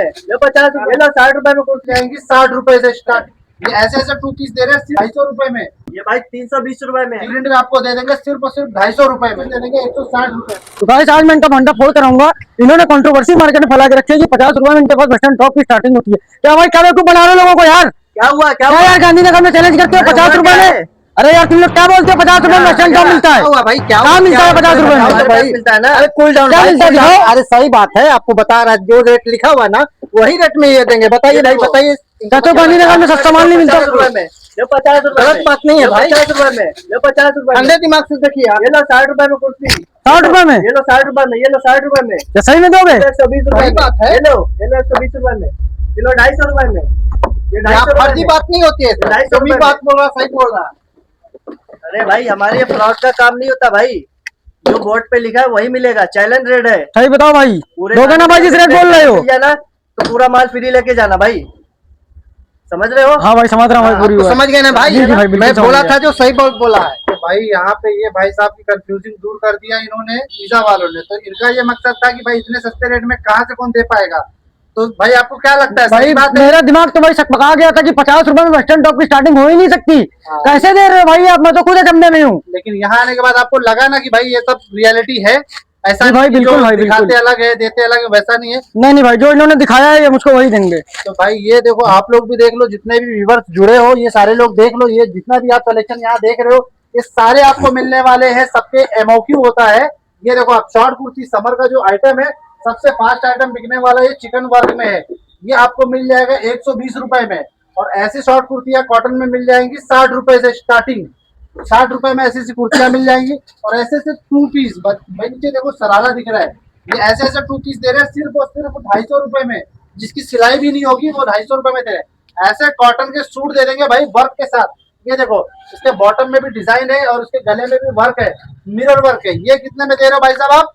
ये 50 ये लो 60 रुपए में कुर्ती आएंगी 60 रुपए से स्टार्ट। ये ऐसे ऐसे 2 पीस दे रहे हैं सिर्फ 250 रुपए में। ये भाई 320 रुपए में प्रिंट में आपको दे देंगे सिर्फ और सिर्फ 250 रुपए में दे देंगे 160 रुपए। तो गाइस आज मैं इनका भंडा फोड़ कराऊंगा। इन्होंने कंट्रोवर्सी मार्केट में फैला के रखी है कि 50 रुपए में इनके पास वेस्टर्न टॉप की स्टार्टिंग होती है। क्या भाई क्या बेवकूफ बना रहे हो लोगों को यार? क्या हुआ क्या यार गांधीनगर में चैलेंज करते हो 50 रुपए में? अरे यार तुम लोग क्या बोलते हो 50 रुपए में वेस्टर्न टॉप मिलता है? हुआ भाई क्या मिलता है 50 रुपए में? भाई मिलता है ना। अरे कूल डाउन क्या मिलता है? अरे सही बात है आपको बता रहा जो रेट लिखा हुआ ना वही रेट में ये देंगे। बताइए भाई बताइए। तो गांधीनगर में सस्ता माल नहीं मिलता? 50 रुपए में ये 50 रुपए गलत बात नहीं है भाई। 50 रुपए में ये 50 रुपए ठंडे दिमाग से देखिए आप। ये लो 60 रुपए में कुर्ती 60 रुपए में। ये लो 60 रुपए में। ये लो 60 रुपए में। क्या सही में दोगे? 120 रुपए बात है। ये लो 120 रुपए में। ये लो 250 रुपए में। ये 250 फर्जी बात नहीं होती है। 250 बात बोल रहा सही बोल रहा। अरे भाई हमारे ये फ्रॉड का काम नहीं होता भाई। जो बोर्ड पे लिखा है वही मिलेगा। चैलेंज रेट है। सही बताओ भाई। दोगे ना भाई जिस रेट बोल रहे हो? जाना तो पूरा माल फ्री लेके जाना भाई। समझ रहे हो? हाँ भाई समझ रहा हूँ भाई पूरी। समझ गए ना भाई? मैं बोला था जो सही बोला है। तो भाई यहाँ पे ये भाई साहब की कंफ्यूजिंग दूर कर दिया इन्होंने वीजा वालों ने। तो इनका ये मकसद था कि भाई इतने सस्ते रेट में कहाँ से कौन दे पाएगा। तो भाई आपको क्या लगता है? भाई मेरा दिमाग तो भाई सकपका गया था कि 50 रुपए में वेस्टर्न टॉप की स्टार्टिंग हो ही नहीं सकती। कैसे दे रहे हो भाई आप? मैं तो खुद अचंभे में हूँ। लेकिन यहाँ आने के बाद आपको लगा ना कि भाई ये सब रियलिटी है। ऐसा भाई बिल्कुल भाई दिखाते अलग है देते अलग है वैसा नहीं है। नहीं भाई जो इन्होंने दिखाया है ये मुझको वही देंगे। तो भाई ये देखो आप लोग भी देख लो जितने भी व्यूअर्स जुड़े हो ये सारे लोग देख लो। ये जितना भी आप कलेक्शन यहाँ देख रहे हो ये सारे आपको मिलने वाले हैं। सबके एमओक्यू होता है। ये देखो आप शॉर्ट कुर्ती समर का जो आइटम है सबसे फास्ट आइटम बिकने वाला ये चिकन वर्क में है। ये आपको मिल जाएगा 120 रुपए में। और ऐसी शॉर्ट कुर्तियां कॉटन में मिल जाएंगी 60 रुपए से स्टार्टिंग। 60 रुपए में ऐसी कुर्तियां मिल जाएंगी। और ऐसे से 2 पीस नीचे देखो सरारा दिख रहा है। ये ऐसे ऐसे 2 पीस दे रहे हैं सिर्फ और सिर्फ 250 रुपए में। जिसकी सिलाई भी नहीं होगी वो 250 रुपए में दे रहे हैं। ऐसे कॉटन के सूट दे देंगे भाई वर्क के साथ। ये देखो इसके बॉटम में भी डिजाइन है और उसके गले में भी वर्क है मिरर वर्क है। ये कितने में दे रहे हो भाई साहब आप?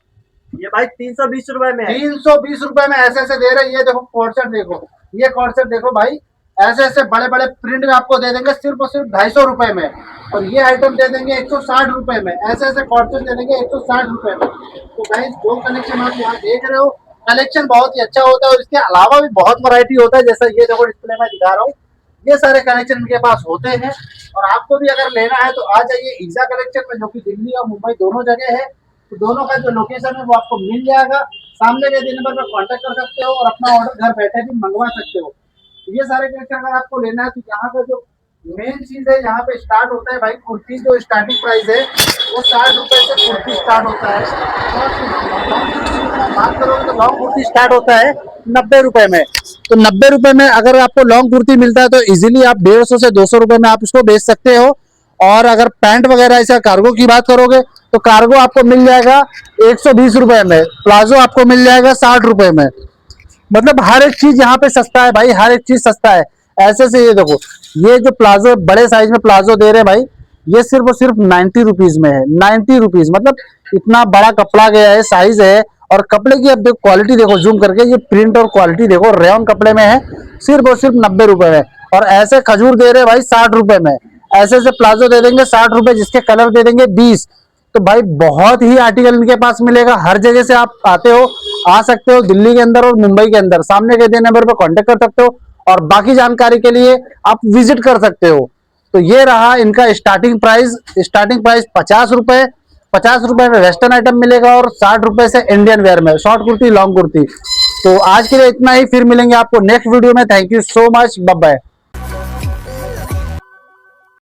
ये भाई 320 रुपए में। 320 रुपए में ऐसे ऐसे दे रहे हैं। ये देखो कॉर्सेट देखो। ये कॉर्सेट देखो भाई ऐसे ऐसे बड़े बड़े प्रिंट में आपको दे देंगे सिर्फ और सिर्फ 250 रुपए में। और ये आइटम दे देंगे 160 रुपए में। ऐसे ऐसे कॉर्सेट दे देंगे 160 रुपए में। तो भाई जो कलेक्शन आप यहाँ देख रहे हो कलेक्शन बहुत ही अच्छा होता है। और इसके अलावा भी बहुत वैरायटी होता है। जैसा ये देखो डिस्प्ले में दिखा रहा हूँ ये सारे कलेक्शन इनके पास होते हैं। और आपको भी अगर लेना है तो आ जाइए ईजा कलेक्शन में जो कि दिल्ली और मुंबई दोनों जगह है। तो दोनों का जो लोकेशन है वो आपको मिल जाएगा। सामने के नंबर पर कांटेक्ट कर सकते हो और अपना ऑर्डर घर बैठे भी मंगवा सकते हो। तो ये सारे कलेक्शन अगर आपको लेना है तो यहाँ पे जो मेन चीज है यहाँ पे स्टार्ट होता है भाई कुर्ती। जो स्टार्टिंग प्राइस है वो 60 रुपए से कुर्ती स्टार्ट होता है। बात करोगे तो लॉन्ग कुर्ती स्टार्ट होता है 90 रुपए में। तो 90 रुपए में अगर आपको लॉन्ग कुर्ती मिलता है तो इजीली आप 150 से 200 रुपए में आप इसको बेच सकते हो। और अगर पैंट वगैरह ऐसा कार्गो की बात करोगे तो कार्गो आपको मिल जाएगा 120 रुपए में। प्लाजो आपको मिल जाएगा 60 रुपए में। मतलब हर एक चीज यहाँ पे सस्ता है भाई। हर एक चीज सस्ता है। ऐसे से ये देखो ये जो प्लाजो बड़े साइज में प्लाजो दे रहे हैं भाई ये सिर्फ और सिर्फ 90 रुपीज में है। 90 रुपीज मतलब इतना बड़ा कपड़ा गया है साइज है। और कपड़े की अब देखो क्वालिटी देखो जूम करके ये प्रिंट और क्वालिटी देखो रेयन कपड़े में है सिर्फ और सिर्फ 90 रुपए में। और ऐसे खजूर दे रहे हैं भाई 60 रुपए में। ऐसे ऐसे प्लाजो दे देंगे 60 रुपए जिसके कलर दे देंगे 20। तो भाई बहुत ही आर्टिकल इनके पास मिलेगा। हर जगह से आप आते हो आ सकते हो दिल्ली के अंदर और मुंबई के अंदर। सामने के दे नंबर पर कांटेक्ट कर सकते हो और बाकी जानकारी के लिए आप विजिट कर सकते हो। तो ये रहा इनका स्टार्टिंग प्राइस 50 रुपए। 50 रुपए में वेस्टर्न आइटम मिलेगा और 60 रुपए से इंडियन वेयर में शॉर्ट कुर्ती लॉन्ग कुर्ती। तो आज के लिए इतना ही। फिर मिलेंगे आपको नेक्स्ट वीडियो में। Thank you so much. Bye bye.